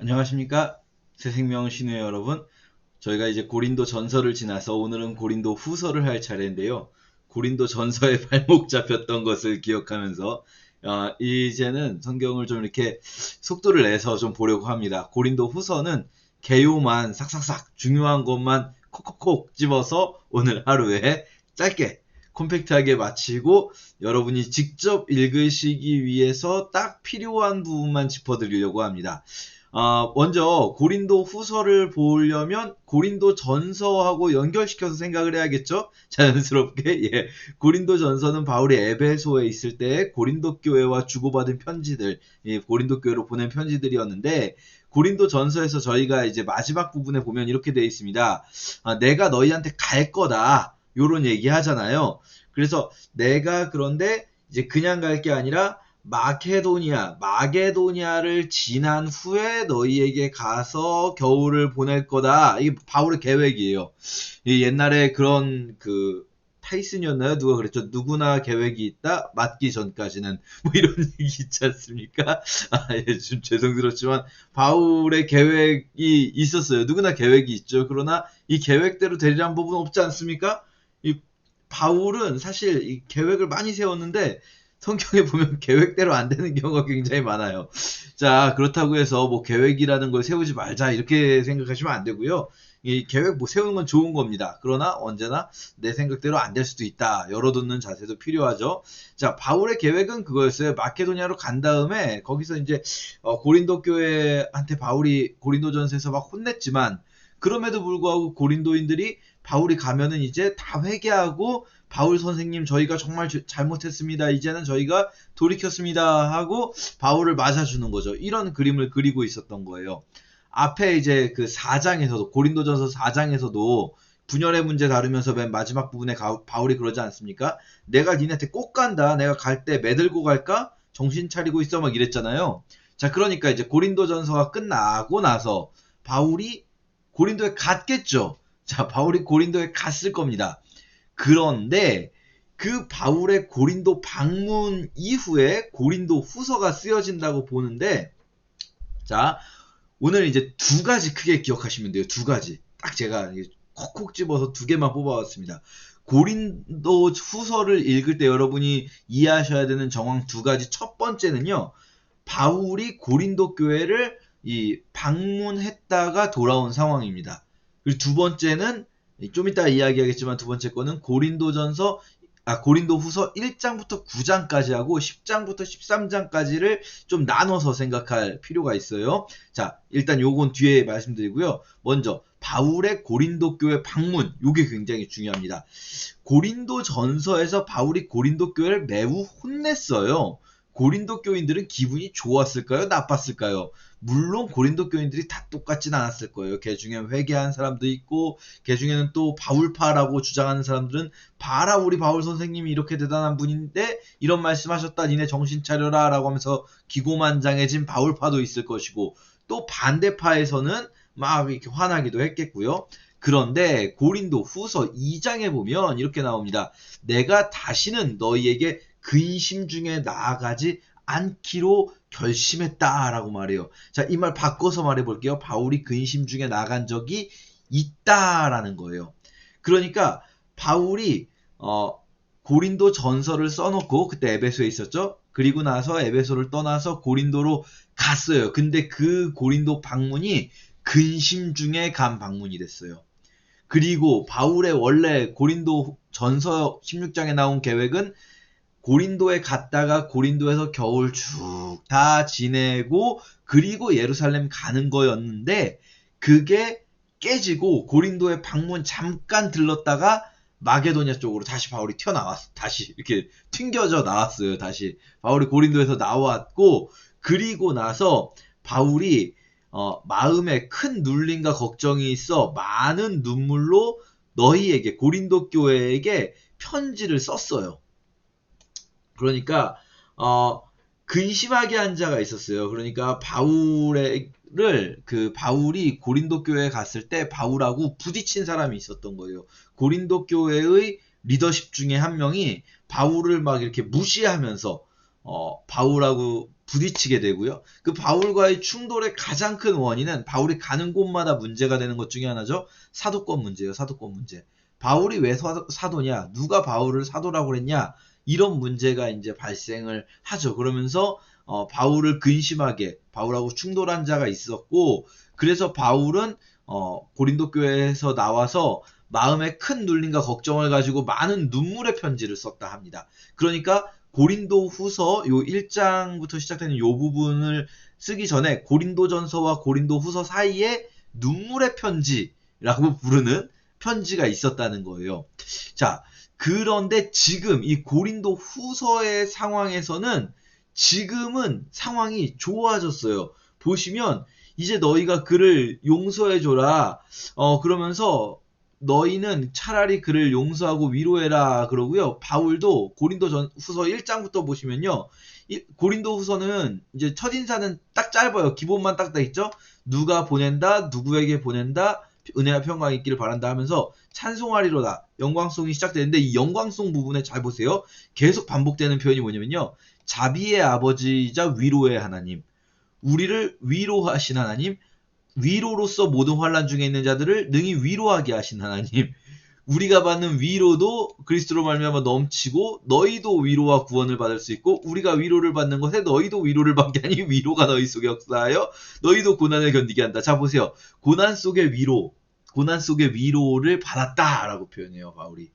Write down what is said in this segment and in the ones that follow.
안녕하십니까? 새생명 신의 여러분. 저희가 이제 고린도 전서를 지나서 오늘은 고린도 후서를 할 차례인데요. 고린도 전서에 발목 잡혔던 것을 기억하면서 이제는 성경을 좀 이렇게 속도를 내서 좀 보려고 합니다. 고린도 후서는 개요만 삭삭삭 중요한 것만 콕콕콕 집어서 오늘 하루에 짧게 콤팩트하게 마치고 여러분이 직접 읽으시기 위해서 딱 필요한 부분만 짚어드리려고 합니다. 먼저 고린도 후서를 보려면 고린도 전서하고 연결시켜서 생각을 해야겠죠? 자연스럽게. 예. 고린도 전서는 바울이 에베소에 있을 때 고린도 교회와 주고받은 편지들, 예, 고린도 교회로 보낸 편지들이었는데 고린도 전서에서 저희가 이제 마지막 부분에 보면 이렇게 되어 있습니다. 내가 너희한테 갈 거다. 요런 얘기 하잖아요. 그래서 내가 그런데 이제 그냥 갈 게 아니라 마게도니아를 지난 후에 너희에게 가서 겨울을 보낼 거다. 이게 바울의 계획이에요. 옛날에 그런 타이슨이었나요? 누가 그랬죠? 누구나 계획이 있다. 맞기 전까지는 뭐 이런 얘기 있지 않습니까? 예, 좀 죄송스럽지만 바울의 계획이 있었어요. 누구나 계획이 있죠. 그러나 이 계획대로 되리란 법은 없지 않습니까? 이 바울은 사실 이 계획을 많이 세웠는데 성경에 보면 계획대로 안 되는 경우가 굉장히 많아요. 자, 그렇다고 해서 뭐 계획이라는 걸 세우지 말자 이렇게 생각하시면 안 되고요. 이 계획 뭐 세우는 건 좋은 겁니다. 그러나 언제나 내 생각대로 안 될 수도 있다. 열어두는 자세도 필요하죠. 자, 바울의 계획은 그거였어요. 마케도니아로 간 다음에 거기서 이제 고린도 교회한테 바울이 고린도전서에서 막 혼냈지만 그럼에도 불구하고 고린도인들이 바울이 가면은 이제 다 회개하고 바울 선생님 저희가 정말 잘못했습니다. 이제는 저희가 돌이켰습니다 하고 바울을 맞아주는 거죠. 이런 그림을 그리고 있었던 거예요. 앞에 이제 그 4장에서도 고린도전서 4장에서도 분열의 문제 다루면서 맨 마지막 부분에 바울이 그러지 않습니까? 내가 니네한테 꼭 간다. 내가 갈 때 매들고 갈까? 정신 차리고 있어 막 이랬잖아요. 자, 그러니까 이제 고린도전서가 끝나고 나서 바울이 고린도에 갔겠죠. 자, 바울이 고린도에 갔을 겁니다. 그런데 그 바울의 고린도 방문 이후에 고린도 후서가 쓰여진다고 보는데, 자, 오늘 이제 두 가지 크게 기억하시면 돼요. 두 가지. 딱 제가 콕콕 집어서 두 개만 뽑아왔습니다. 고린도 후서를 읽을 때 여러분이 이해하셔야 되는 정황 두 가지. 첫 번째는요, 바울이 고린도 교회를 방문했다가 돌아온 상황입니다. 그리고 두 번째는 좀 이따 이야기하겠지만 두 번째 거는 고린도 후서 1장부터 9장까지 하고 10장부터 13장까지를 좀 나눠서 생각할 필요가 있어요. 자, 일단 요건 뒤에 말씀드리고요. 먼저 바울의 고린도 교회 방문, 요게 굉장히 중요합니다. 고린도 전서에서 바울이 고린도 교회를 매우 혼냈어요. 고린도 교인들은 기분이 좋았을까요? 나빴을까요? 물론 고린도 교인들이 다 똑같진 않았을 거예요. 걔 중에 회개한 사람도 있고, 걔 중에는 또 바울파라고 주장하는 사람들은 봐라 우리 바울 선생님이 이렇게 대단한 분인데 이런 말씀하셨다 니네 정신 차려라 라고 하면서 기고만장해진 바울파도 있을 것이고, 또 반대파에서는 막 이렇게 화나기도 했겠고요. 그런데 고린도 후서 2장에 보면 이렇게 나옵니다. 내가 다시는 너희에게 근심 중에 나아가지 않기로 결심했다라고 말해요. 자, 이 말 바꿔서 말해볼게요. 바울이 근심 중에 나간 적이 있다라는 거예요. 그러니까 바울이 고린도 전서를 써놓고 그때 에베소에 있었죠. 그리고 나서 에베소를 떠나서 고린도로 갔어요. 근데 그 고린도 방문이 근심 중에 간 방문이 됐어요. 그리고 바울의 원래 고린도 전서 16장에 나온 계획은 고린도에 갔다가 고린도에서 겨울 쭉 다 지내고 그리고 예루살렘 가는 거였는데 그게 깨지고 고린도에 방문 잠깐 들렀다가 마게도냐 쪽으로 다시 바울이 튀어나왔어. 다시 이렇게 튕겨져 나왔어요. 다시 바울이 고린도에서 나왔고 그리고 나서 바울이 마음에 큰 눌림과 걱정이 있어 많은 눈물로 너희에게 고린도 교회에게 편지를 썼어요. 그러니까 근심하게 한 자가 있었어요. 그러니까 바울이 고린도 교회에 갔을 때 바울하고 부딪힌 사람이 있었던 거예요. 고린도 교회의 리더십 중에 한 명이 바울을 막 이렇게 무시하면서 바울하고 부딪히게 되고요. 그 바울과의 충돌의 가장 큰 원인은 바울이 가는 곳마다 문제가 되는 것 중에 하나죠. 사도권 문제예요. 사도권 문제. 바울이 왜 사도냐? 누가 바울을 사도라고 그랬냐? 이런 문제가 이제 발생을 하죠. 그러면서 바울을 근심하게 바울하고 충돌한 자가 있었고, 그래서 바울은 고린도 교회에서 나와서 마음에 큰 눌림과 걱정을 가지고 많은 눈물의 편지를 썼다 합니다. 그러니까 고린도 후서 요 1장부터 시작되는 요 부분을 쓰기 전에 고린도전서와 고린도 후서 사이에 눈물의 편지라고 부르는 편지가 있었다는 거예요. 자, 그런데 지금 이 고린도 후서의 상황에서는 지금은 상황이 좋아졌어요. 보시면 이제 너희가 그를 용서해줘라. 그러면서 너희는 차라리 그를 용서하고 위로해라 그러고요. 바울도 고린도 후서 1장부터 보시면요. 고린도 후서는 이제 첫인사는 딱 짧아요. 기본만 딱 돼 있죠. 누가 보낸다, 누구에게 보낸다, 은혜와 평강이 있기를 바란다 하면서 찬송하리로다. 영광송이 시작되는데 이 영광송 부분에 잘 보세요. 계속 반복되는 표현이 뭐냐면요. 자비의 아버지이자 위로의 하나님. 우리를 위로하신 하나님. 위로로서 모든 환난 중에 있는 자들을 능히 위로하게 하신 하나님. 우리가 받는 위로도 그리스도로 말미암아 넘치고 너희도 위로와 구원을 받을 수 있고 우리가 위로를 받는 것에 너희도 위로를 받게 하니 위로가 너희 속에 역사하여 너희도 고난을 견디게 한다. 자 보세요. 고난 속의 위로를 받았다라고 표현해요. 바울이.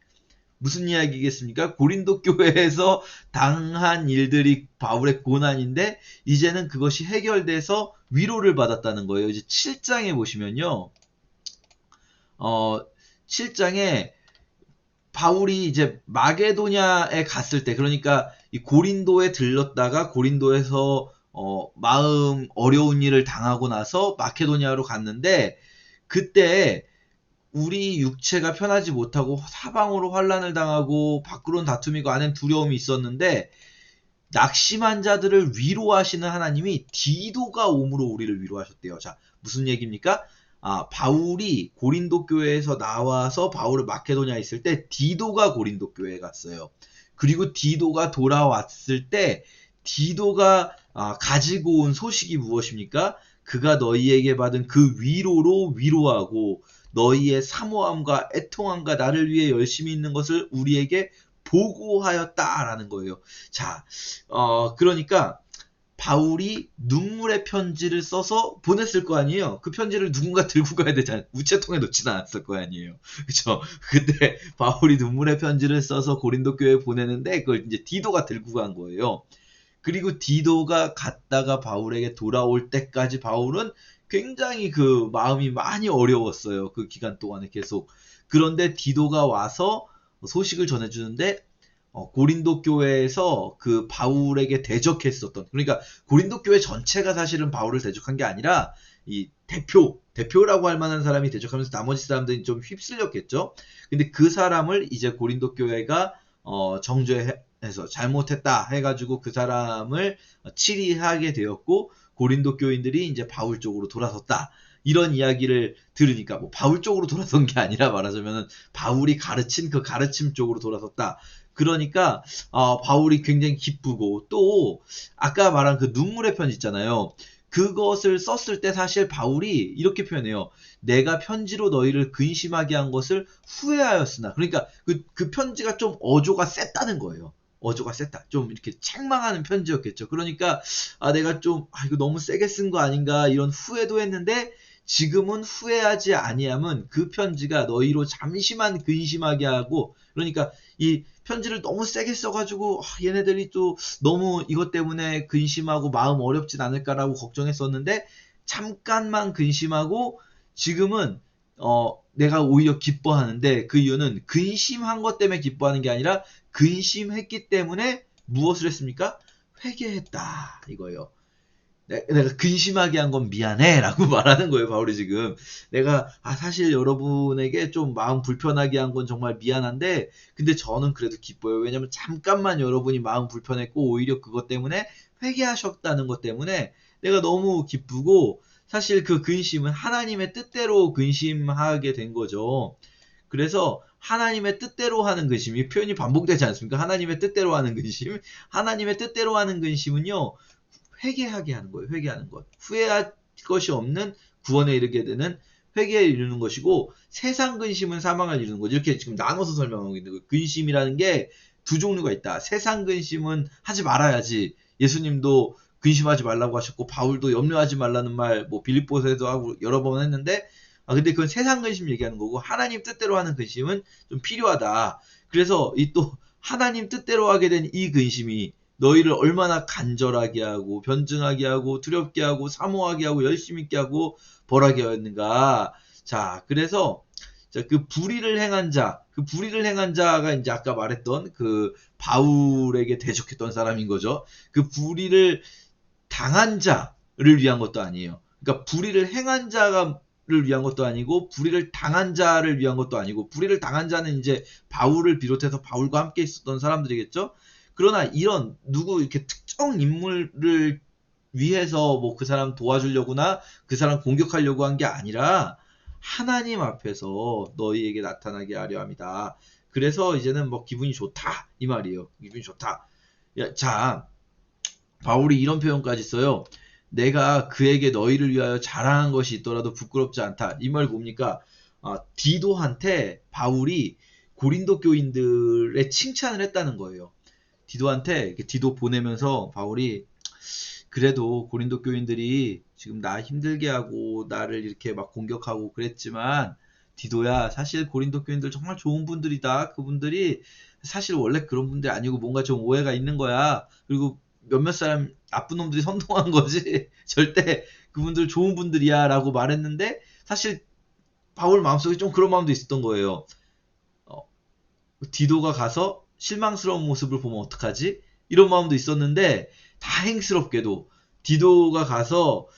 무슨 이야기겠습니까? 고린도 교회에서 당한 일들이 바울의 고난인데 이제는 그것이 해결돼서 위로를 받았다는 거예요. 이제 7장에 보시면요. 7장에 바울이 이제 마게도냐에 갔을 때, 그러니까 이 고린도에 들렀다가 고린도에서 마음 어려운 일을 당하고 나서 마케도냐로 갔는데 그때 우리 육체가 편하지 못하고 사방으로 환난을 당하고 밖으로는 다툼이고 안엔 두려움이 있었는데 낙심한 자들을 위로하시는 하나님이 디도가 옴으로 우리를 위로하셨대요. 자, 무슨 얘기입니까? 바울이 고린도 교회에서 나와서 바울을 마케도냐에 있을 때 디도가 고린도 교회에 갔어요. 그리고 디도가 돌아왔을 때 디도가 가지고 온 소식이 무엇입니까? 그가 너희에게 받은 그 위로로 위로하고 너희의 사모함과 애통함과 나를 위해 열심히 있는 것을 우리에게 보고하였다라는 거예요. 자, 그러니까 바울이 눈물의 편지를 써서 보냈을 거 아니에요. 그 편지를 누군가 들고 가야 되잖아요. 우체통에 놓지는 않았을 거 아니에요. 그쵸? 근데 바울이 눈물의 편지를 써서 고린도 교회에 보내는데 그걸 이제 디도가 들고 간 거예요. 그리고 디도가 갔다가 바울에게 돌아올 때까지 바울은 굉장히 그 마음이 많이 어려웠어요. 그 기간 동안에 계속. 그런데 디도가 와서 소식을 전해주는데 고린도 교회에서 그 바울에게 대적했었던, 그러니까 고린도 교회 전체가 사실은 바울을 대적한 게 아니라 이 대표라고 할 만한 사람이 대적하면서 나머지 사람들이 좀 휩쓸렸겠죠. 근데 그 사람을 이제 고린도 교회가 정죄해서 잘못했다 해가지고 그 사람을 치리하게 되었고 고린도 교인들이 이제 바울 쪽으로 돌아섰다. 이런 이야기를 들으니까 뭐 바울 쪽으로 돌아선 게 아니라 말하자면은 바울이 가르친 그 가르침 쪽으로 돌아섰다. 그러니까 바울이 굉장히 기쁘고 또 아까 말한 그 눈물의 편지 있잖아요. 그것을 썼을 때 사실 바울이 이렇게 표현해요. 내가 편지로 너희를 근심하게 한 것을 후회하였으나. 그러니까 그 편지가 좀 어조가 셌다는 거예요. 어조가 셌다. 좀 이렇게 책망하는 편지였겠죠. 그러니까 내가 좀 이거 너무 세게 쓴 거 아닌가 이런 후회도 했는데 지금은 후회하지 아니함은 그 편지가 너희로 잠시만 근심하게 하고, 그러니까 이 편지를 너무 세게 써가지고 얘네들이 또 너무 이것 때문에 근심하고 마음 어렵진 않을까라고 걱정했었는데 잠깐만 근심하고 지금은 내가 오히려 기뻐하는데 그 이유는 근심한 것 때문에 기뻐하는 게 아니라 근심했기 때문에 무엇을 했습니까? 회개했다 이거예요. 내가 근심하게 한 건 미안해 라고 말하는 거예요. 바울이 지금 내가 사실 여러분에게 좀 마음 불편하게 한 건 정말 미안한데 근데 저는 그래도 기뻐요. 왜냐면 잠깐만 여러분이 마음 불편했고 오히려 그것 때문에 회개하셨다는 것 때문에 내가 너무 기쁘고, 사실 그 근심은 하나님의 뜻대로 근심하게 된 거죠. 그래서 하나님의 뜻대로 하는 근심, 이 표현이 반복되지 않습니까? 하나님의 뜻대로 하는 근심. 하나님의 뜻대로 하는 근심은요, 회개하게 하는 거예요. 회개하는 것. 후회할 것이 없는 구원에 이르게 되는 회개에 이르는 것이고, 세상 근심은 사망을 이루는 거죠. 이렇게 지금 나눠서 설명하고 있는 거예요. 근심이라는 게 두 종류가 있다. 세상 근심은 하지 말아야지. 예수님도 근심하지 말라고 하셨고, 바울도 염려하지 말라는 말 뭐 빌립보서에도 하고 여러 번 했는데, 근데 그건 세상 근심 얘기하는 거고, 하나님 뜻대로 하는 근심은 좀 필요하다. 그래서 이 또 하나님 뜻대로 하게 된 이 근심이 너희를 얼마나 간절하게 하고 변증하게 하고 두렵게 하고 사모하게 하고 열심히 있게 하고 벌하게 하였는가. 자, 그래서 그 불의를 행한 자, 그 불의를 행한 자가 이제 아까 말했던 그 바울에게 대적했던 사람인 거죠. 그 불의를 당한 자를 위한 것도 아니에요. 그러니까 불의를 행한 자를 위한 것도 아니고 불의를 당한 자를 위한 것도 아니고, 불의를 당한 자는 이제 바울을 비롯해서 바울과 함께 있었던 사람들이겠죠. 그러나 이런 누구 이렇게 특정 인물을 위해서 뭐 그 사람 도와주려거나 그 사람 공격하려고 한 게 아니라 하나님 앞에서 너희에게 나타나게 하려 합니다. 그래서 이제는 뭐 기분이 좋다 이 말이에요. 기분이 좋다. 자, 바울이 이런 표현까지 써요. 내가 그에게 너희를 위하여 자랑한 것이 있더라도 부끄럽지 않다. 이 말 뭡니까? 디도한테 바울이 고린도 교인들의 칭찬을 했다는 거예요. 디도한테 디도 보내면서 바울이 그래도 고린도 교인들이 지금 나 힘들게 하고 나를 이렇게 막 공격하고 그랬지만, 디도야, 사실 고린도 교인들 정말 좋은 분들이다. 그분들이 사실 원래 그런 분들이 아니고 뭔가 좀 오해가 있는 거야. 그리고 몇몇 사람 나쁜 놈들이 선동한 거지. 절대 그분들 좋은 분들이야 라고 말했는데, 사실 바울 마음속에 좀 그런 마음도 있었던 거예요. 디도가 가서 실망스러운 모습을 보면 어떡하지? 이런 마음도 있었는데, 다행스럽게도 디도가 가서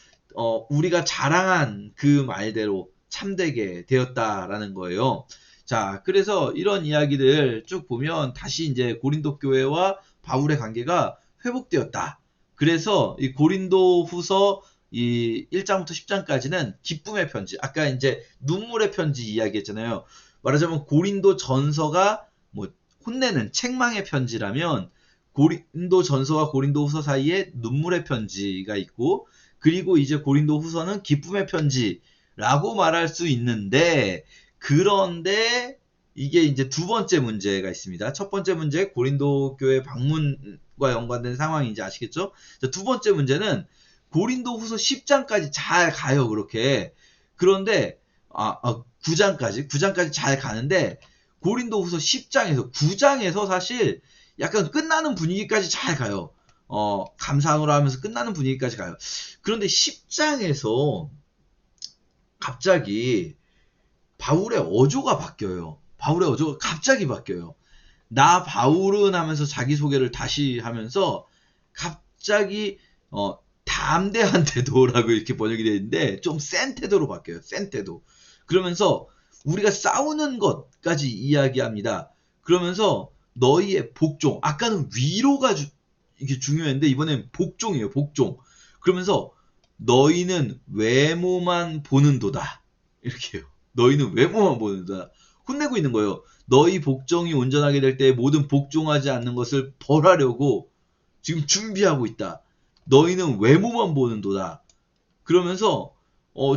우리가 자랑한 그 말대로 참되게 되었다라는 거예요. 자, 그래서 이런 이야기들 쭉 보면 다시 이제 고린도 교회와 바울의 관계가 회복되었다. 그래서 이 고린도 후서 이 1장부터 10장까지는 기쁨의 편지, 아까 이제 눈물의 편지 이야기했잖아요. 말하자면 고린도 전서가 뭐 혼내는 책망의 편지라면, 고린도 전서와 고린도 후서 사이에 눈물의 편지가 있고, 그리고 이제 고린도 후서는 기쁨의 편지라고 말할 수 있는데, 그런데 이게 이제 두 번째 문제가 있습니다. 첫 번째 문제, 고린도 교회 방문과 연관된 상황인지 아시겠죠? 두 번째 문제는 고린도 후서 10장까지 잘 가요, 그렇게. 그런데 9장까지 잘 가는데, 고린도 후서 10장에서 9장에서 사실 약간 끝나는 분위기까지 잘 가요. 감사하노라 하면서 끝나는 분위기까지 가요. 그런데 10장에서 갑자기 바울의 어조가 바뀌어요. 바울의 어조가 갑자기 바뀌어요. 나 바울은 하면서 자기소개를 다시 하면서 갑자기 담대한 태도라고 이렇게 번역이 되어 있는데, 좀 센 태도로 바뀌어요. 센 태도. 그러면서 우리가 싸우는 것까지 이야기합니다. 그러면서 너희의 복종, 아까는 위로가 이게 중요했는데 이번엔 복종이에요. 복종. 그러면서 너희는 외모만 보는도다. 이렇게요. 너희는 외모만 보는도다. 혼내고 있는 거예요. 너희 복종이 온전하게 될 때 모든 복종하지 않는 것을 벌하려고 지금 준비하고 있다. 너희는 외모만 보는도다. 그러면서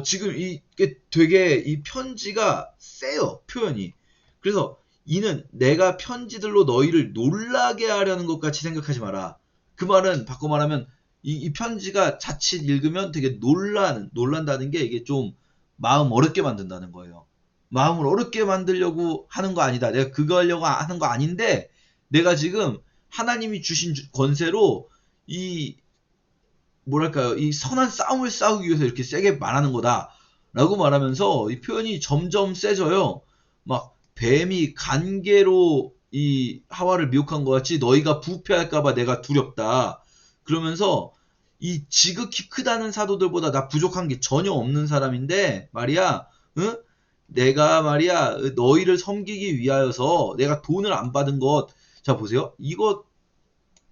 지금 이게 되게 이 편지가 세요. 표현이. 그래서 이는 내가 편지들로 너희를 놀라게 하려는 것 같이 생각하지 마라. 그 말은 바꿔 말하면 이 편지가 자칫 읽으면 되게 놀란다는 게 이게 좀 마음 어렵게 만든다는 거예요. 마음을 어렵게 만들려고 하는 거 아니다. 내가 그거 하려고 하는 거 아닌데, 내가 지금 하나님이 주신 권세로 이 뭐랄까요, 이 선한 싸움을 싸우기 위해서 이렇게 세게 말하는 거다 라고 말하면서 이 표현이 점점 세져요. 막 뱀이 간계로 이 하와를 미혹한 것 같이 너희가 부패할까봐 내가 두렵다. 그러면서 이 지극히 크다는 사도들보다 나 부족한 게 전혀 없는 사람인데 말이야, 응? 내가 말이야 너희를 섬기기 위하여서 내가 돈을 안 받은 것. 자, 보세요. 이거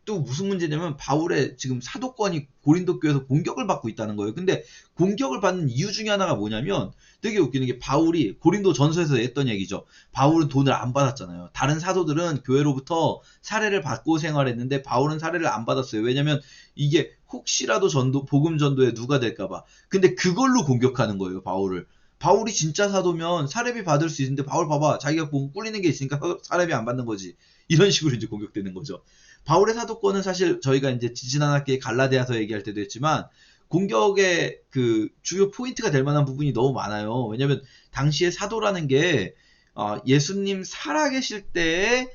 또 무슨 문제냐면 바울의 지금 사도권이 고린도 교회에서 공격을 받고 있다는 거예요. 근데 공격을 받는 이유 중에 하나가 뭐냐면, 되게 웃기는 게 바울이 고린도 전서에서 했던 얘기죠. 바울은 돈을 안 받았잖아요. 다른 사도들은 교회로부터 사례를 받고 생활했는데 바울은 사례를 안 받았어요. 왜냐면 이게 혹시라도 복음 전도에 누가 될까봐. 근데 그걸로 공격하는 거예요, 바울을. 바울이 진짜 사도면 사례비 받을 수 있는데 바울 봐봐. 자기가 뭐 꿀리는 게 있으니까 사례비 안 받는 거지. 이런 식으로 이제 공격되는 거죠. 바울의 사도권은 사실 저희가 이제 지난 학기에 갈라디아서 얘기할 때도 했지만 공격의 그 주요 포인트가 될 만한 부분이 너무 많아요. 왜냐면 당시에 사도라는 게 예수님 살아계실 때에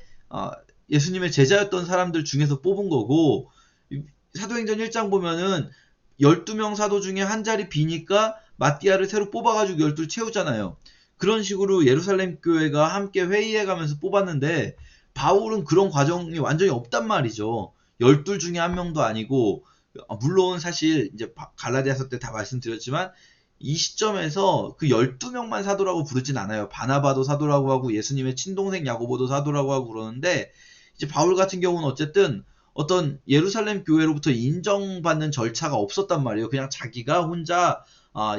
예수님의 제자였던 사람들 중에서 뽑은 거고, 사도행전 1장 보면은 12명 사도 중에 한 자리 비니까 마띠아를 새로 뽑아가지고 12 채우잖아요. 그런 식으로 예루살렘 교회가 함께 회의해가면서 뽑았는데 바울은 그런 과정이 완전히 없단 말이죠. 12 중에 한 명도 아니고, 물론 사실 이제 갈라디아서 때 다 말씀드렸지만 이 시점에서 그 12명만 사도라고 부르진 않아요. 바나바도 사도라고 하고 예수님의 친동생 야고보도 사도라고 하고 그러는데, 이제 바울 같은 경우는 어쨌든 어떤 예루살렘 교회로부터 인정받는 절차가 없었단 말이에요. 그냥 자기가 혼자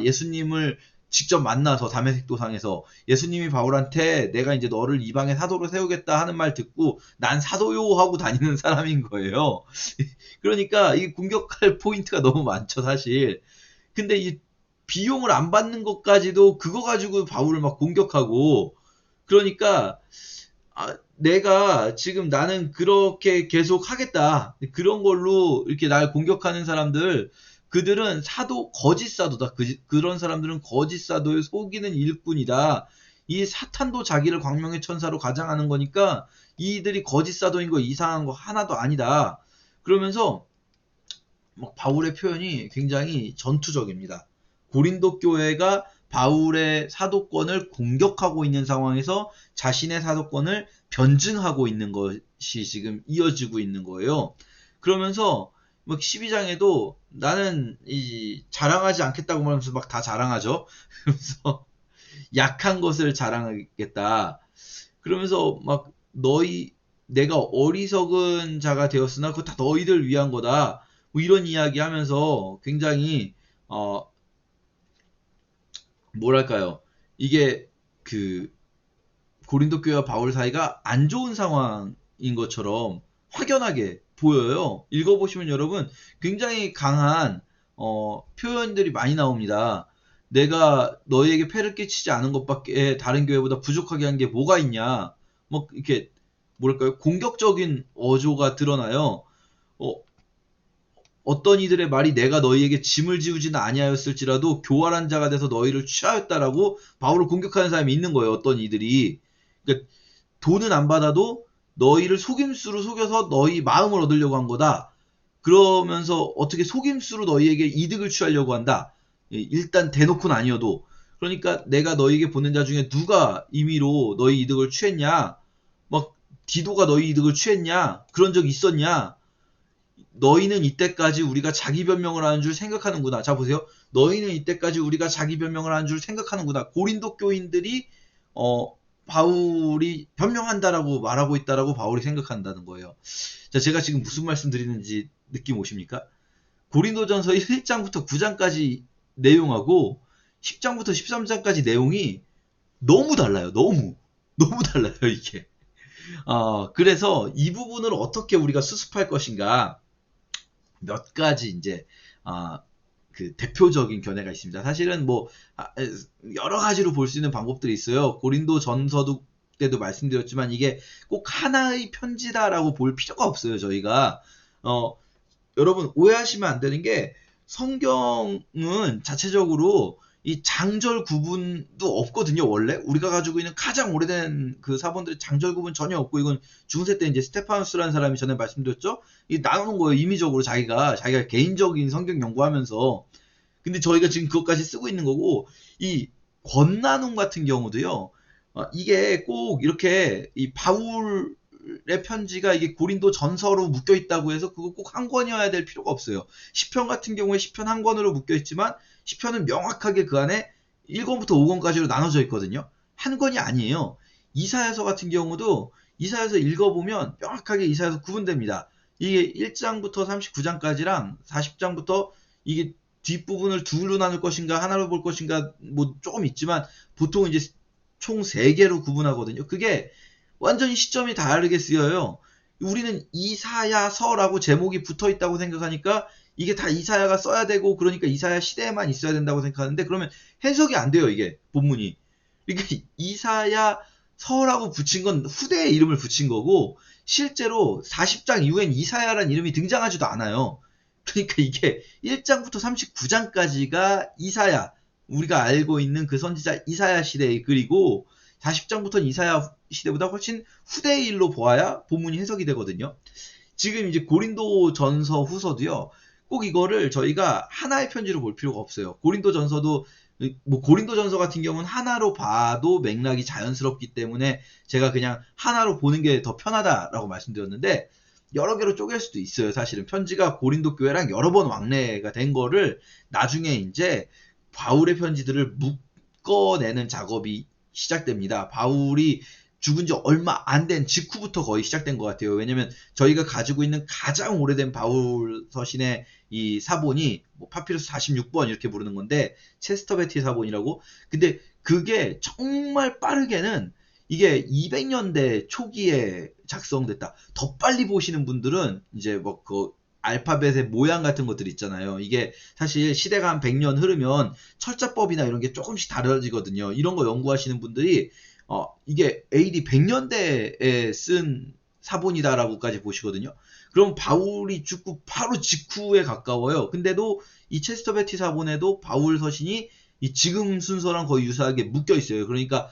예수님을 직접 만나서 다메섹 도상에서 예수님이 바울한테 내가 이제 너를 이방의 사도로 세우겠다 하는 말 듣고 난 사도요 하고 다니는 사람인 거예요. 그러니까 이 공격할 포인트가 너무 많죠, 사실. 근데 이 비용을 안 받는 것까지도 그거 가지고 바울을 막 공격하고, 그러니까 내가 지금 나는 그렇게 계속 하겠다. 그런 걸로 이렇게 날 공격하는 사람들, 그들은 거짓 사도다. 그런 사람들은 거짓 사도에 속이는 일꾼이다. 이 사탄도 자기를 광명의 천사로 가장하는 거니까 이들이 거짓 사도인 거 이상한 거 하나도 아니다. 그러면서 막 바울의 표현이 굉장히 전투적입니다. 고린도 교회가 바울의 사도권을 공격하고 있는 상황에서 자신의 사도권을 변증하고 있는 것이 지금 이어지고 있는 거예요. 그러면서 막 12장에도 나는 자랑하지 않겠다고 말하면서 막 다 자랑하죠. 그러면서 약한 것을 자랑하겠다. 그러면서 막 내가 어리석은 자가 되었으나 그거 다 너희들 위한 거다. 뭐 이런 이야기 하면서 굉장히 뭐랄까요, 이게 그 고린도 교회와 바울 사이가 안 좋은 상황인 것처럼 확연하게 보여요. 읽어보시면 여러분 굉장히 강한 표현들이 많이 나옵니다. 내가 너희에게 폐를 끼치지 않은 것밖에 다른 교회보다 부족하게 한 게 뭐가 있냐. 뭐 이렇게 뭐랄까요, 공격적인 어조가 드러나요. 어떤 이들의 말이 내가 너희에게 짐을 지우지는 아니하였을지라도 교활한 자가 돼서 너희를 취하였다라고 바울을 공격하는 사람이 있는 거예요. 어떤 이들이. 그러니까 돈은 안 받아도 너희를 속임수로 속여서 너희 마음을 얻으려고 한 거다. 그러면서 어떻게 속임수로 너희에게 이득을 취하려고 한다. 일단 대놓고는 아니어도. 그러니까 내가 너희에게 보낸 자 중에 누가 임의로 너희 이득을 취했냐. 막 디도가 너희 이득을 취했냐. 그런 적 있었냐. 너희는 이때까지 우리가 자기 변명을 하는 줄 생각하는구나. 자 보세요. 너희는 이때까지 우리가 자기 변명을 하는 줄 생각하는구나. 고린도 교인들이 바울이 변명한다라고 말하고 있다라고 바울이 생각한다는 거예요. 자, 제가 지금 무슨 말씀 드리는지 느낌 오십니까? 고린도전서 1장부터 9장까지 내용하고 10장부터 13장까지 내용이 너무 달라요. 너무 달라요, 이게. 그래서 이 부분을 어떻게 우리가 수습할 것인가, 몇 가지 이제 그 대표적인 견해가 있습니다. 사실은 뭐 여러 가지로 볼 수 있는 방법들이 있어요. 고린도 전서도 때도 말씀드렸지만 이게 꼭 하나의 편지다라고 볼 필요가 없어요. 저희가 여러분 오해하시면 안 되는 게, 성경은 자체적으로 이 장절 구분도 없거든요. 원래 우리가 가지고 있는 가장 오래된 그 사본들의 장절 구분 전혀 없고, 이건 중세 때 이제 스테파누스라는 사람이 전에 말씀드렸죠. 이 나오는 거예요. 임의적으로 자기가 개인적인 성경 연구하면서. 근데 저희가 지금 그것까지 쓰고 있는 거고, 이 권나눔 같은 경우도요. 이게 꼭 이렇게 이 바울의 편지가 이게 고린도 전서로 묶여 있다고 해서 그거 꼭 한 권이어야 될 필요가 없어요. 시편 같은 경우에 시편 한 권으로 묶여 있지만 시편은 명확하게 그 안에 1권부터 5권까지로 나눠져 있거든요. 한 권이 아니에요. 이사야서 같은 경우도 이사야서 읽어보면 명확하게 이사야서 구분됩니다. 이게 1장부터 39장까지랑 40장부터 이게 뒷부분을 둘로 나눌 것인가 하나로 볼 것인가 뭐 조금 있지만 보통 이제 총 3개로 구분하거든요. 그게 완전히 시점이 다르게 쓰여요. 우리는 이사야서라고 제목이 붙어 있다고 생각하니까 이게 다 이사야가 써야 되고 그러니까 이사야 시대에만 있어야 된다고 생각하는데 그러면 해석이 안 돼요, 이게 본문이. 그러니까 이사야 서라고 붙인 건 후대의 이름을 붙인 거고 실제로 40장 이후엔 이사야라는 이름이 등장하지도 않아요. 그러니까 이게 1장부터 39장까지가 이사야, 우리가 알고 있는 그 선지자 이사야 시대의 글이고 40장부터는 이사야 시대보다 훨씬 후대의 일로 보아야 본문이 해석이 되거든요. 지금 이제 고린도 전서 후서도요. 꼭 이거를 저희가 하나의 편지로 볼 필요가 없어요. 고린도 전서도 뭐 고린도 전서 같은 경우는 하나로 봐도 맥락이 자연스럽기 때문에 제가 그냥 하나로 보는 게 더 편하다라고 말씀드렸는데 여러 개로 쪼갤 수도 있어요. 사실은 편지가 고린도 교회랑 여러 번 왕래가 된 거를 나중에 이제 바울의 편지들을 묶어내는 작업이 시작됩니다. 바울이 죽은 지 얼마 안 된 직후부터 거의 시작된 것 같아요. 왜냐면 저희가 가지고 있는 가장 오래된 바울 서신의 이 사본이 뭐 파피루스 46번 이렇게 부르는 건데 체스터베티 사본이라고. 근데 그게 정말 빠르게는 이게 200년대 초기에 작성됐다. 더 빨리 보시는 분들은 이제 뭐 그 알파벳의 모양 같은 것들 있잖아요. 이게 사실 시대가 한 100년 흐르면 철자법이나 이런 게 조금씩 다르거든요. 이런 거 연구하시는 분들이 이게 AD 100년대에 쓴 사본이다라고까지 보시거든요. 그럼 바울이 죽고 바로 직후에 가까워요. 근데도 이 체스터베티 사본에도 바울 서신이 이 지금 순서랑 거의 유사하게 묶여 있어요. 그러니까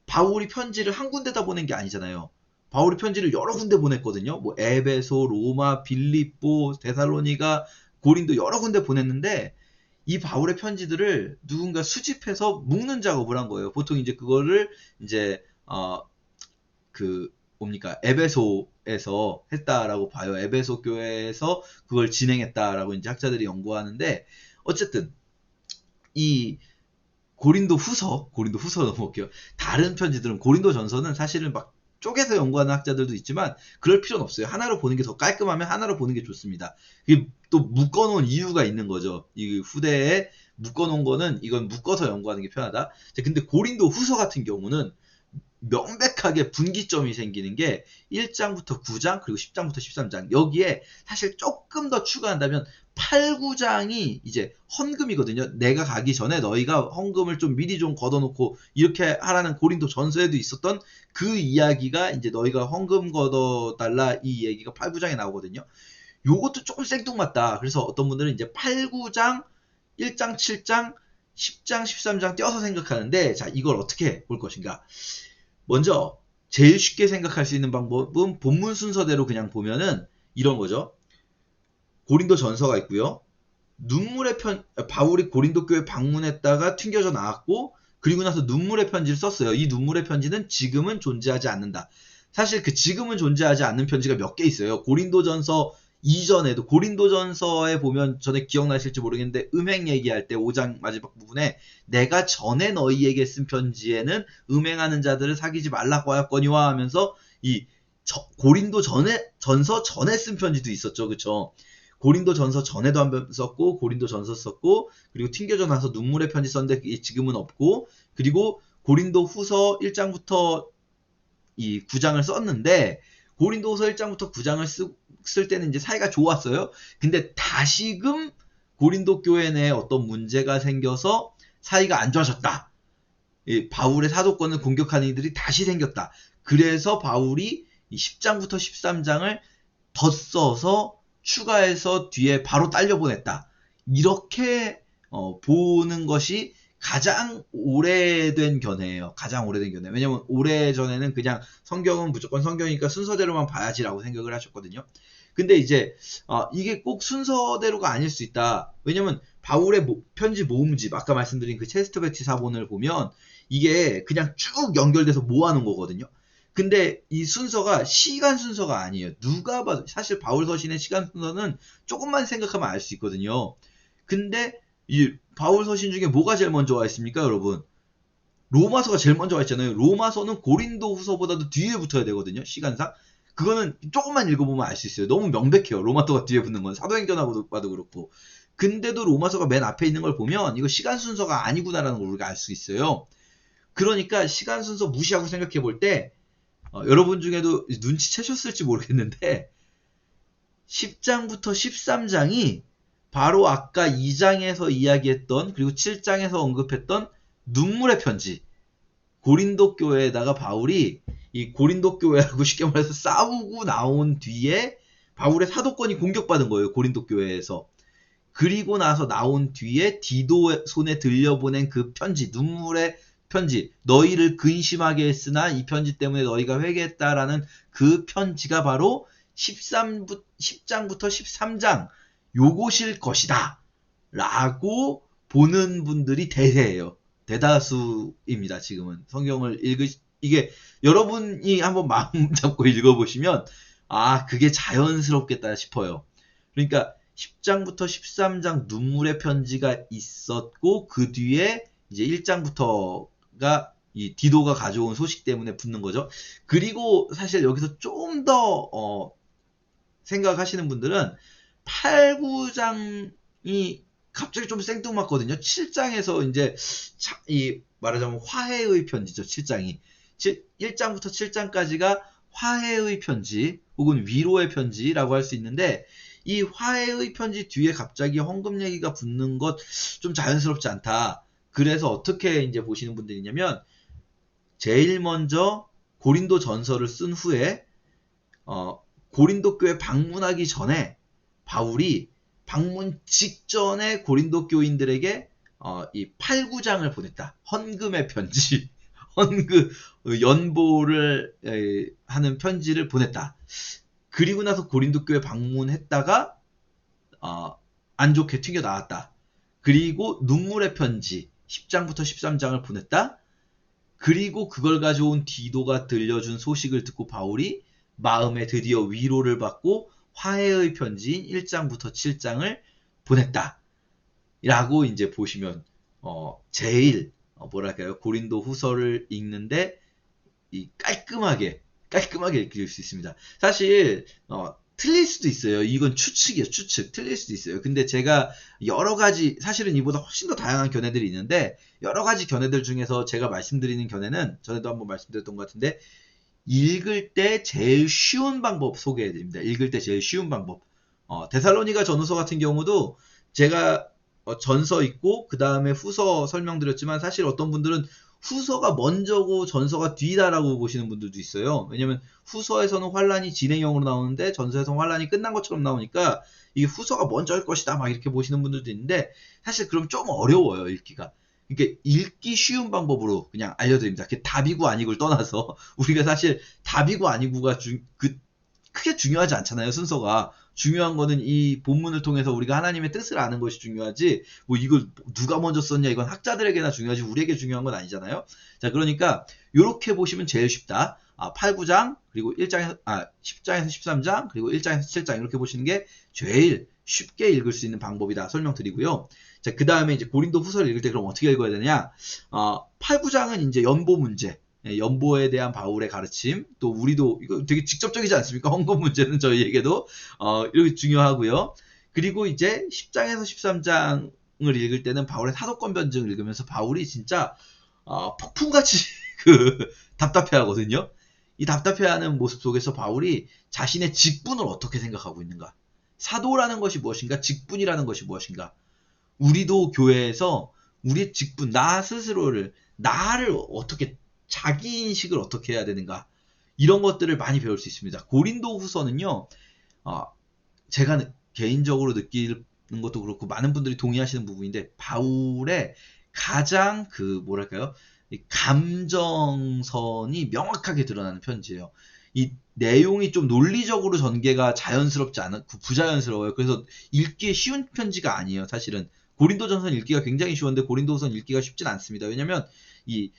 바울이 편지를 한 군데다 보낸 게 아니잖아요. 바울이 편지를 여러 군데 보냈거든요. 뭐 에베소, 로마, 빌립보, 데살로니가, 고린도 여러 군데 보냈는데 이 바울의 편지들을 누군가 수집해서 묶는 작업을 한 거예요. 보통 이제 그거를 이제 그 뭡니까 에베소에서 했다라고 봐요. 에베소 교회에서 그걸 진행했다라고 이제 학자들이 연구하는데 어쨌든 이 고린도 후서 넘어올게요. 다른 편지들은 고린도 전서는 사실은 막 쪼개서 연구하는 학자들도 있지만 그럴 필요는 없어요. 하나로 보는 게 더 깔끔하면 하나로 보는 게 좋습니다. 이게 또 묶어놓은 이유가 있는 거죠. 이 후대에 묶어놓은 거는 이건 묶어서 연구하는 게 편하다. 근데 고린도 후서 같은 경우는 명백하게 분기점이 생기는 게 1장부터 9장 그리고 10장부터 13장 여기에 사실 조금 더 추가한다면 8, 9장이 이제 헌금이거든요. 내가 가기 전에 너희가 헌금을 좀 미리 좀 걷어놓고 이렇게 하라는 고린도 전서에도 있었던 그 이야기가 이제 너희가 헌금 걷어달라 이 얘기가 8, 9장에 나오거든요. 요것도 조금 생뚱맞다. 그래서 어떤 분들은 이제 8, 9장, 1장, 7장, 10장, 13장 떼어서 생각하는데 자 이걸 어떻게 볼 것인가. 먼저 제일 쉽게 생각할 수 있는 방법은 본문 순서대로 그냥 보면은 이런 거죠. 고린도 전서가 있고요. 바울이 고린도 교회 방문했다가 튕겨져 나왔고 그리고 나서 눈물의 편지를 썼어요. 이 눈물의 편지는 지금은 존재하지 않는다. 사실 그 지금은 존재하지 않는 편지가 몇 개 있어요. 고린도전서 이전에도 고린도전서에 보면 전에 기억나실지 모르겠는데 음행 얘기할 때 5장 마지막 부분에 내가 전에 너희에게 쓴 편지에는 음행하는 자들을 사귀지 말라고 하였거니와 하면서 이 고린도 전서 전에 쓴 편지도 있었죠. 그쵸? 고린도 전서 전에도 한 번 썼고 고린도 전서 썼고 그리고 튕겨져 나서 눈물의 편지 썼는데 지금은 없고 그리고 고린도 후서 1장부터 이 9장을 썼는데 고린도 후서 1장부터 9장을 쓸 때는 이제 사이가 좋았어요. 근데 다시금 고린도 교회 내에 어떤 문제가 생겨서 사이가 안 좋아졌다. 바울의 사도권을 공격하는 이들이 다시 생겼다. 그래서 바울이 10장부터 13장을 더 써서 추가해서 뒤에 바로 딸려 보냈다. 이렇게 보는 것이 가장 오래된 견해예요. 가장 오래된 견해. 왜냐면 오래전에는 그냥 성경은 무조건 성경이니까 순서대로만 봐야지라고 생각을 하셨거든요. 근데 이제 이게 꼭 순서대로가 아닐 수 있다. 왜냐면 바울의 편지 모음집 아까 말씀드린 그 체스터베티 사본을 보면 이게 그냥 쭉 연결돼서 모아놓은 거거든요. 근데 이 순서가 시간 순서가 아니에요. 누가 봐도 사실 바울 서신의 시간 순서는 조금만 생각하면 알 수 있거든요. 근데 이 바울 서신 중에 뭐가 제일 먼저 와 있습니까, 여러분? 로마서가 제일 먼저 와 있잖아요. 로마서는 고린도 후서보다도 뒤에 붙어야 되거든요, 시간상. 그거는 조금만 읽어보면 알 수 있어요. 너무 명백해요. 로마서가 뒤에 붙는 건. 사도행전하고도 봐도 그렇고. 근데도 로마서가 맨 앞에 있는 걸 보면 이거 시간 순서가 아니구나라는 걸 우리가 알 수 있어요. 그러니까 시간 순서 무시하고 생각해 볼 때 여러분 중에도 눈치채셨을지 모르겠는데 10장부터 13장이 바로 아까 2장에서 이야기했던 그리고 7장에서 언급했던 눈물의 편지. 고린도 교회에다가 바울이 이 고린도 교회하고 쉽게 말해서 싸우고 나온 뒤에 바울의 사도권이 공격받은 거예요. 고린도 교회에서. 그리고 나서 나온 뒤에 디도 손에 들려보낸 그 편지, 눈물의 편지, 너희를 근심하게 했으나 이 편지 때문에 너희가 회개했다라는 그 편지가 바로 10장부터 13장 요것일 것이다 라고 보는 분들이 대세예요. 대다수입니다. 지금은 성경을 이게 여러분이 한번 마음 잡고 읽어보시면 그게 자연스럽겠다 싶어요. 그러니까 10장부터 13장 눈물의 편지가 있었고 그 뒤에 이제 1장부터가 이 디도가 가져온 소식 때문에 붙는 거죠. 그리고 사실 여기서 좀 더 생각하시는 분들은 8, 9장이 갑자기 좀 생뚱맞거든요. 7장에서 이제 이 말하자면 화해의 편지죠. 7장이 1장부터 7장까지가 화해의 편지 혹은 위로의 편지라고 할 수 있는데 이 화해의 편지 뒤에 갑자기 헌금 얘기가 붙는 것 좀 자연스럽지 않다. 그래서 어떻게 이제 보시는 분들이 있냐면 제일 먼저 고린도 전서를 쓴 후에 고린도 교회 방문하기 전에 바울이 방문 직전에 고린도 교인들에게 이 8, 9장을 보냈다. 헌금의 편지, 헌금 연보를 하는 편지를 보냈다. 그리고 나서 고린도 교회 방문했다가 안 좋게 튀겨 나왔다. 그리고 눈물의 편지 10장부터 13장을 보냈다. 그리고 그걸 가져온 디도가 들려준 소식을 듣고 바울이 마음에 드디어 위로를 받고 화해의 편지인 1장부터 7장을 보냈다. 라고 이제 보시면 제일 뭐랄까요? 고린도 후서를 읽는데 이 깔끔하게 읽을 수 있습니다. 사실 틀릴 수도 있어요. 이건 추측이에요. 추측. 틀릴 수도 있어요. 근데 제가 여러 가지 사실은 이보다 훨씬 더 다양한 견해들이 있는데 여러 가지 견해들 중에서 제가 말씀드리는 견해는 전에도 한번 말씀드렸던 것 같은데 읽을 때 제일 쉬운 방법 소개해드립니다. 읽을 때 제일 쉬운 방법. 데살로니가 전후서 같은 경우도 제가 전서 읽고 그 다음에 후서 설명드렸지만 사실 어떤 분들은 후서가 먼저고 전서가 뒤다라고 보시는 분들도 있어요. 왜냐면 후서에서는 환란이 진행형으로 나오는데 전서에서는 환란이 끝난 것처럼 나오니까 이게 후서가 먼저일 것이다 막 이렇게 보시는 분들도 있는데 사실 그럼 좀 어려워요 읽기가. 그러니까 읽기 쉬운 방법으로 그냥 알려드립니다. 그게 답이고 아니고를 떠나서 우리가 사실 답이고 아니고가 크게 중요하지 않잖아요. 순서가. 중요한 거는 이 본문을 통해서 우리가 하나님의 뜻을 아는 것이 중요하지 뭐 이걸 누가 먼저 썼냐 이건 학자들에게나 중요하지 우리에게 중요한 건 아니잖아요. 자 그러니까 이렇게 보시면 제일 쉽다. 8, 9장 그리고 10장에서 13장 그리고 1장에서 7장 이렇게 보시는 게 제일 쉽게 읽을 수 있는 방법이다 설명드리고요. 자 그 다음에 이제 고린도 후서를 읽을 때 그럼 어떻게 읽어야 되냐? 8, 9장은 이제 연보 문제. 연보에 대한 바울의 가르침, 또 우리도 이거 되게 직접적이지 않습니까? 헌금 문제는 저희에게도 이렇게 중요하고요. 그리고 이제 10장에서 13장을 읽을 때는 바울의 사도권 변증을 읽으면서 바울이 진짜 폭풍같이 답답해하거든요. 이 답답해하는 모습 속에서 바울이 자신의 직분을 어떻게 생각하고 있는가? 사도라는 것이 무엇인가? 직분이라는 것이 무엇인가? 우리도 교회에서 우리의 직분, 나 스스로를 나를 어떻게 자기 인식을 어떻게 해야 되는가 이런 것들을 많이 배울 수 있습니다. 고린도 후서는요 제가 개인적으로 느끼는 것도 그렇고 많은 분들이 동의하시는 부분인데 바울의 가장 뭐랄까요 감정선이 명확하게 드러나는 편지예요. 이 내용이 좀 논리적으로 전개가 자연스럽지 않고 부자연스러워요. 그래서 읽기에 쉬운 편지가 아니에요. 사실은 고린도전서는 읽기가 굉장히 쉬운데 고린도후서는 읽기가 쉽진 않습니다. 왜냐면 이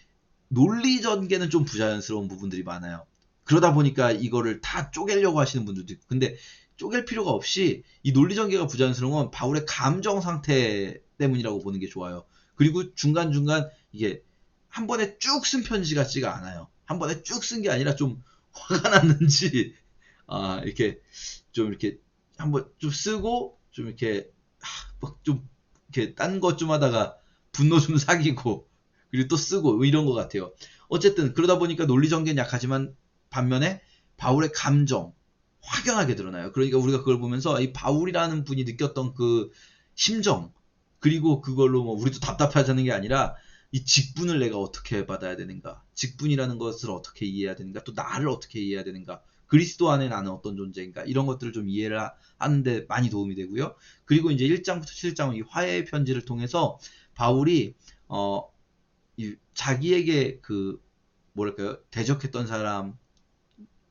논리 전개는 좀 부자연스러운 부분들이 많아요. 그러다 보니까 이거를 다 쪼개려고 하시는 분들도 있고 근데 쪼갤 필요가 없이 이 논리 전개가 부자연스러운 건 바울의 감정 상태 때문이라고 보는 게 좋아요. 그리고 중간중간 이게 한 번에 쭉 쓴 편지 같지가 않아요. 한 번에 쭉 쓴 게 아니라 좀 화가 났는지 이렇게 좀 이렇게 한번 좀 쓰고 좀 이렇게 막 좀 이렇게 딴 것 좀 하다가 분노 좀 사귀고 그리고 또 쓰고 이런 것 같아요. 어쨌든 그러다 보니까 논리 전개는 약하지만 반면에 바울의 감정 확연하게 드러나요. 그러니까 우리가 그걸 보면서 이 바울이라는 분이 느꼈던 그 심정, 그리고 그걸로 뭐 우리도 답답해하자는 게 아니라 이 직분을 내가 어떻게 받아야 되는가, 직분이라는 것을 어떻게 이해해야 되는가, 또 나를 어떻게 이해해야 되는가, 그리스도 안에 나는 어떤 존재인가, 이런 것들을 좀 이해를 하는데 많이 도움이 되고요. 그리고 이제 1장부터 7장은 이 화해의 편지를 통해서 바울이 자기에게 그 뭐랄까요, 대적했던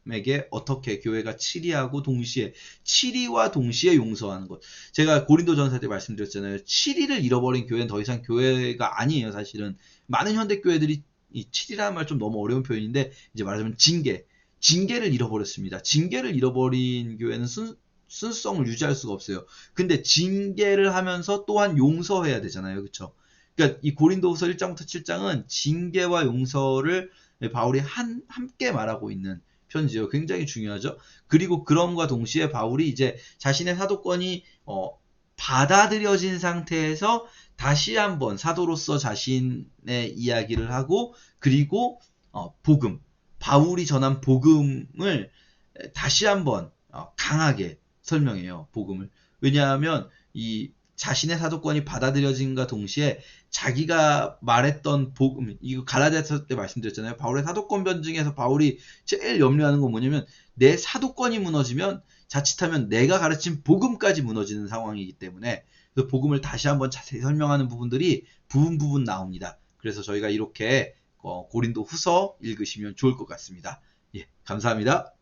사람에게 어떻게 교회가 치리와 동시에 용서하는 것. 제가 고린도전서 때 말씀드렸잖아요. 치리를 잃어버린 교회는 더 이상 교회가 아니에요. 사실은 많은 현대 교회들이 이 치리라는 말 좀 너무 어려운 표현인데, 이제 말하자면 징계를 잃어버렸습니다. 징계를 잃어버린 교회는 순수성을 유지할 수가 없어요. 근데 징계를 하면서 또한 용서해야 되잖아요. 그쵸? 그러니까 이 고린도후서 1장부터 7장은 징계와 용서를 바울이 함께 말하고 있는 편지예요. 굉장히 중요하죠. 그리고 그럼과 동시에 바울이 이제 자신의 사도권이 받아들여진 상태에서 다시 한번 사도로서 자신의 이야기를 하고, 그리고 바울이 전한 복음을 다시 한번 강하게 설명해요. 복음을. 왜냐하면 이 자신의 사도권이 받아들여진과 동시에 자기가 말했던 복음, 이거 갈라디아서 때 말씀드렸잖아요. 바울의 사도권 변증에서 바울이 제일 염려하는 건 뭐냐면, 내 사도권이 무너지면 자칫하면 내가 가르친 복음까지 무너지는 상황이기 때문에, 그 복음을 다시 한번 자세히 설명하는 부분들이 부분 나옵니다. 그래서 저희가 이렇게 고린도 후서 읽으시면 좋을 것 같습니다. 예, 감사합니다.